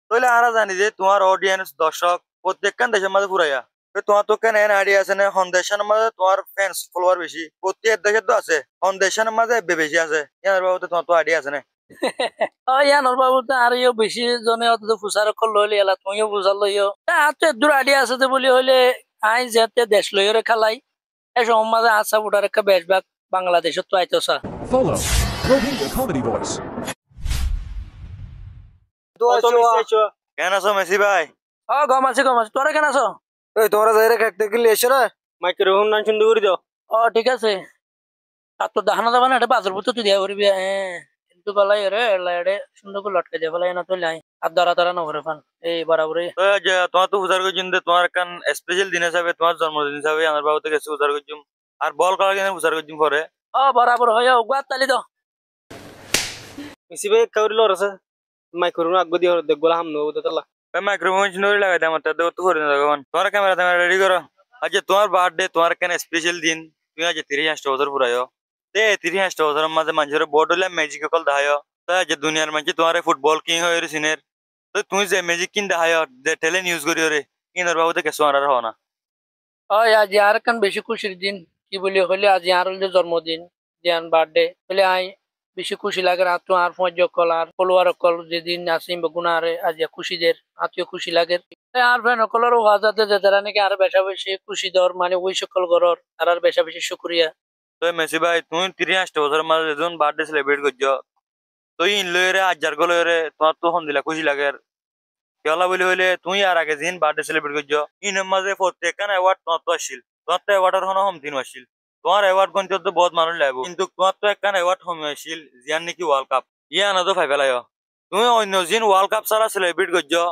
তাহলে আরা জানি যে তোমার অডিয়েন্স দর্শক প্রত্যেকখান দেশের মাঝে ফুরাইয়া তোমার তো কেন এন আইডিয়া আছে না হন দেশের মাঝে তোমার ফ্যান্স ফলোয়ার বেশি প্রত্যেক দেশের তো আছে হন দেশের মাঝে বেশি আছে ইয়ার বাবুতে তোমার তো আইডিয়া আছে না ইয়ানোর বাবু তো আর বেশি জনে অত ফুসার কল লইলে এলা তুমিও বুঝাল লইও আর তো দূর আইডিয়া আছে বলি হইলে আই যেতে দেশ লইরে খেলাই এই সময় মাঝে আশা উঠার একটা বেশভাগ বাংলাদেশত তো আইতসা Follow Rohingya Comedy Voice. কেন আছো মেসি ভাই? গম আছে তোরা কেন আছো? তোমরা যাই রেখে একটা গিলে এসো না মাইক্রোফোন নাম শুনতে করে দাও। ঠিক আছে আর তো দেখানো যাবে না এটা বাজার বুঝতে তুই দিয়া করবি কিন্তু গলাই রে লাইডে সুন্দর করে লটকে দিয়ে ফেলাই না তো লাই আর ধরা না করে ফান এই বরাবরই তোমার তো উজার করছুন তোমার কান স্পেশাল দিন হিসাবে তোমার জন্মদিন হিসাবে আমার বাবু থেকে উজার করছুম আর বল করার জন্য উজার করছুম পরে বরাবর হয়ে গুয়াত তালি দাও মিসি ভাই কাউরিল আছে মাইক্রোফোন আগ দিয়ে দেখবো হাম নবো তো তালা মাইক্রোফোন শুনে লাগাই আমার তাতে তো করে না ভগবান তোমার ক্যামেরা রেডি করো আচ্ছা তোমার বার্থডে তোমার কেন স্পেশাল দিন তুমি আজ 30 বছর পুরাইও তে 30 বছরের মাঝে মানুষের বোর্ড হলে ম্যাজিক কল দেখায় যে দুনিয়ার মাঝে তোমার ফুটবল কিং হয়ে সিনের তো তুমি যে ম্যাজিক কিন দেখায় যে টেলে নিউজ করি রে ইনর বাবু তো কিছু আর হও না আজ আর কান বেশি খুশির দিন কি বলি হলে আজ আর হলে জন্মদিন জিয়ান বার্থডে হলে আই বেশি খুশি লাগে আর তো আর ফজ কল আর ফলোয়ার কল যেদিন আসিম গুনারে আজ খুশিদের আত্মীয় খুশি লাগে আর ফ্রেন্ড সকলের ওয়াজাতে যে যারা নাকি আর বেশা বেশি খুশি দর মানে ওই সকল গরর আর বেশা বেশি শুক্রিয়া তো মেসি ভাই তুমি 30 বছরের মাঝে যখন বার্থডে সেলিব্রেট করছো তো ইন লইরে আজ যার লইরে তোমার তো হন দিলা খুশি লাগে কেলা বলি হইলে তুই আর আগে দিন বার্থডে সেলিব্রেট করছো ইনের মাঝে প্রত্যেকখান অ্যাওয়ার্ড তোমার তো আসছিল তোমার তো অ্যাওয়ার্ডের হন হম দিন আসছিল তোমার অ্যাওয়ার্ড গণতে তো বহুত মানুষ লাগবে কিন্তু তোমার তো একখান অ্যাওয়ার্ড হম আসছিল জিয়ান নাকি ওয়ার্ল্ড কাপ ইয়া না তো ফাই ফেলাই তুমি অন্য দিন ওয়ার্ল্ড কাপ সারা সেলিব্রেট করছো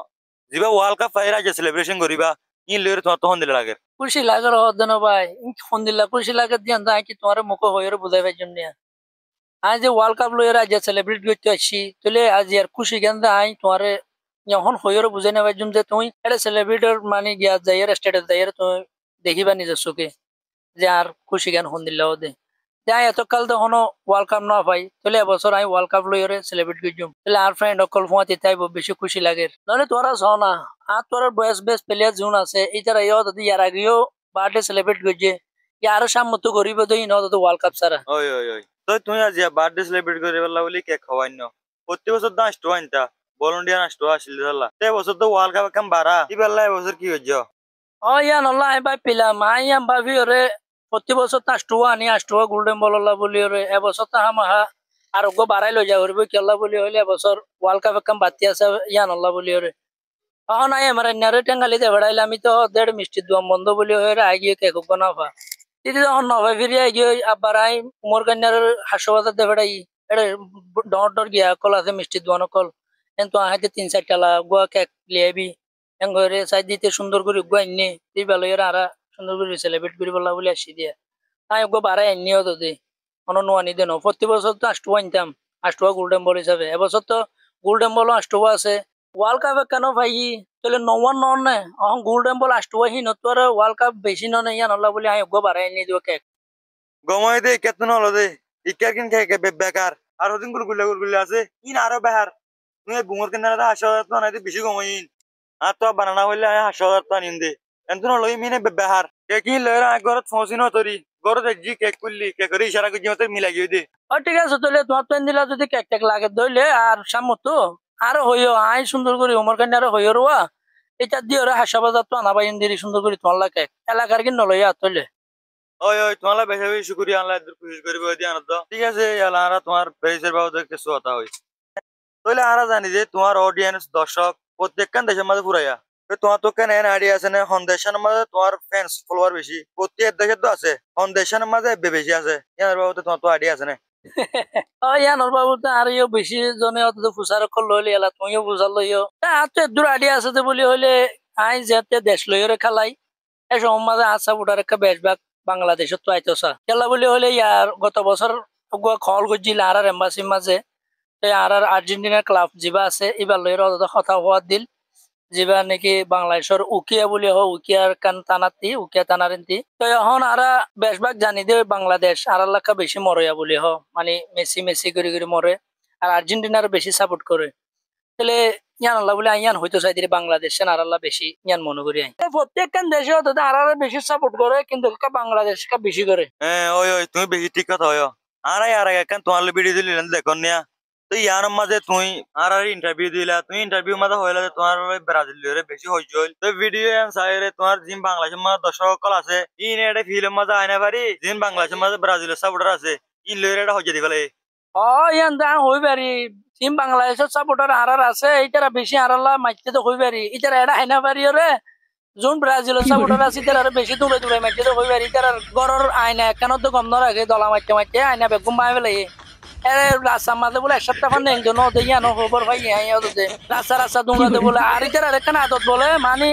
যা ওয়ার্ল্ড কাপ ফাইরা যে সেলিব্রেশন করিবা ইন লইরে তোমার তো হন দিলা লাগে খুশি লাগার হদ না ভাই ফোন দিলা খুশি লাগে দিয়ান তাই কি তোমার মুখ হয়ে বুঝাইবার জন্য আজ যে ওয়ার্ল্ড কাপ লইরা আজ সেলিব্রেট করতে আসছি তাহলে আজ আর খুশি কেন আই তোমার যখন হইর বুঝাই নেবার জন্য যে তুমি এটা সেলিব্রিটির মানে গিয়া যাইয়ের স্টেটাস যাইয়ের তুমি দেখিবা নিজের চোখে যে আর খুশি কেন হন দিল্লা দে যাই এতকাল তখন ওয়ার্ল্ড কাপ না পাই তাহলে এবছর আমি ওয়ার্ল্ড কাপ লইরে সেলিব্রেট করছুম তাহলে আর ফ্রেন্ড অকল ফোঁয়াতে তাই বেশি খুশি লাগে নাহলে তোরা ছ না আর তোর বয়স বেস্ট প্লেয়ার জুন আছে এইটার ইয় যদি ইয়ার আগেও বার্থডে সেলিব্রেট করছে আরো সাম্মত করিব তো ইন তো ওয়ার্ল্ড কাপ সারা ওই ওই ওই তো তুমি আজ বার্থডে সেলিব্রেট করে বললা বলি কেক খাওয়াই ন প্রতি বছর তো আসতো আনতা ভলান্টিয়ার আসতো আসলে ধরলা তে বছর তো ওয়ার্ল্ড কাপ কাম বাড়া কি বললা এবছর কি হইছো ইয়া নল্লা আই ভাই পিলাম আই ভাবি ওরে প্রতি বছর তো আষ্টুয়া গোল্ডেন বল বলি ওরে এবছর তো হামাহা আরোগ্য বাড়াই লৈ যা করবো কেলা বলি হইলে এবছর ওয়ার্ল্ড কাপ কাম বাতি আছে ইয়া নল্লা বলি ওরে নাই আমার এনারে টেঙ্গালিতে বেড়াইলে আমি তো দেড় মিষ্টি দোয়াম বন্ধ বলি হয়ে আগে কেক না পা দিদি যখন নভাই ফিরে গিয়ে আবার আই উমর কান্যার হাসপাতাল দে বেড়াই এটা ডর গিয়া কল আছে মিষ্টি দোয়ানো কল কিন্তু আহাইতে 3-4 গুয়া কেক লিয়াবি ঘরে সাইড দিতে সুন্দর করে গুয়া আইনে তুই ভালো আর সুন্দর করে সেলিব্রেট করি বলা বলে আসি দিয়া তাই গো বাড়াই আনিও তো দে কোনো নোয়ানি দেন প্রতি বছর তো আষ্টুয়া আনতাম আষ্টুয়া গোল্ডেন বল হিসাবে এবছর তো গোল্ডেন বল আষ্টুয়া আছে ওয়ার্ল্ড কাপে কেন ভাই তাহলে নওয়ান নন নে অহং গোল্ডেন বল আষ্টুয়া হি নতুয়ার ওয়ার্ল্ড কাপ বেশি নন ইয়া নলা বলে আই গো বাড়াই আনি দিও কেক গমাই দে কেতন হলো দে ইকার কিন খাই কে বেকার আর ওদিন গুলগুলা আছে ইন আরো বেহার তুমি বুমর কিনারে হাসা তো নাই বেশি গমাইন আর তো বানানা হইলে হাসা তো নিন দে এন্তন হলো মিনে বেহার কে কি লয়রা ঘরত ফসিন তরি ঘরত জি কেক কুললি কে করে ইশারা করি মতে মিলাই গিয়ে দে ঠিক আছে তাহলে তোমার পেন দিলা যদি কেক টেক লাগে ধরলে আর সামত তো আরো হইও আই সুন্দর করে উমর কান্ডে আরো হইও রোয়া এটা দিয়ে ওরা হাসা বাজার তো আনা বাইন দিরি সুন্দর করে তোমার লাগে এলাকার কি নলইয়া তলে ওই ওই তোমার বেশি বেশি শুক্রিয়া আল্লাহ খুশি করিব দিয়ে আনন্দ ঠিক আছে আল্লাহ তোমার প্রেসের বাবদ কিছু কথা হই তাহলে আরা জানি যে তোমার অডিয়েন্স দর্শক প্রত্যেকখান দেশের মাঝে ফুরাইয়া তোমার তো কেন এন আইডিয়া আছে না হন দেশের মাঝে তোমার ফ্যান্স ফলোয়ার বেশি প্রত্যেক দেশের তো আছে হন দেশের মাঝে বেশি আছে ইয়ার বাবদ তোমার তো আইডিয়া আছে না ইয়ানোর বাবু তো আর বেশি জনে অত ফুসার কল লইলে এলা তুমিও বুঝাল লইও আর তো দূর আইডিয়া আছে বলি হইলে আই যেতে দেশ লইরে খেলাই এই সময় মাঝে আশা উঠার একটা বেশভাগ বাংলাদেশত তো আইতসা খেলা বলি হলে ইয়ার গত বছর খল গজিল আর এম্বাসির মাঝে আর আর্জেন্টিনার ক্লাব যিবা আছে এবার লইরে কথা হওয়া দিল যেবা নাকি বাংলাদেশের উকিয়া বলি হ উকিয়ার কান টানাতি উকিয়া টানারেন্তি তো এখন আরা বেশভাগ জানি দে বাংলাদেশ আর এলাকা বেশি মরয়া বলি হ মানে মেসি মেসি করে করে মরে আর আর্জেন্টিনার বেশি সাপোর্ট করে তাহলে ইয়ান আল্লাহ বলে আইয়ান হয়তো চাই দিলে বাংলাদেশে আর আল্লাহ বেশি ইয়ান মনে করি আই প্রত্যেকখান দেশে হতো আর বেশি সাপোর্ট করে কিন্তু বাংলাদেশ বেশি করে ওই ওই তুমি বেশি ঠিক কথা হয় আর একখান তোমার ভিডিও দিলি দেখো নিয়া তো ইয়ার মাঝে তুই আর ইন্টারভিউ দিলা তুমি ইন্টারভিউ মাঝে হইলা যে তোমার ব্রাজিলের বেশি হইজ তো ভিডিও চাইরে তোমার জিম বাংলাদেশের মাঝে দর্শক সকল আছে ইন এটা ফিল্ম মাঝে আইনা পারি জিম বাংলাদেশের মাঝে ব্রাজিলের সাপোর্টার আছে ইন লইরে এটা হইজে দিবলে ইয়ান দা হই পারি টিম বাংলাদেশের সাপোর্টার আর আছে এইটারা বেশি আর আল্লাহ মাইতে তো হই পারি ইটারা এটা আইনা পারি রে যোন ব্রাজিলের সাপোর্টার আছে তারা বেশি দূরে দূরে মাইতে তো হই পারি তারা গরর আইনা একখানত তো গম না রাখে দলা মাইতে মাইতে আইনা বেগুম মাই ফেলে রাস্তা মাঝে বলে এক সপ্তাহ পান নেই ন দেয়ানো খবর ভাই রাস্তা রাস্তা দৌড়াতে বলে আর ইতার এখানে আদত বলে মানে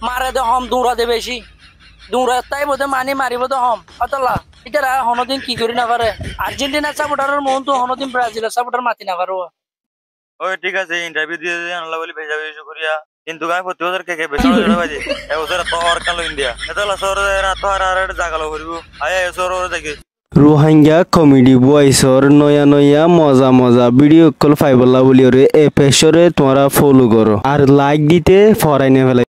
মারে দে হম দৌড়াতে বেশি দৌড়াতাই বোধে মানি মারিব তো হম অতলা ইতারা হনদিন কি করি না পারে আর্জেন্টিনা সাপোর্টারের মন তো হনদিন ব্রাজিলের সাপোর্টার মাতি না পারো ওই ঠিক আছে ইন্টারভিউ দিয়ে আল্লাহ বলি ভেজা ভেজা করিয়া কিন্তু গায়ে প্রতি বছর কে বেশি বাজে এবছর তো আর কালো ইন্ডিয়া এটা শহরে তো আর জাগালো করিব আয় শহর দেখি রোহিঙ্গা কমেডি বয়সর নয়া নয়া মজা মজা ভিডিও কল ফাইবলা বলি এ পেশরে তোমরা ফলো করো আর লাইক দিতে ফরাইনে ফেলাই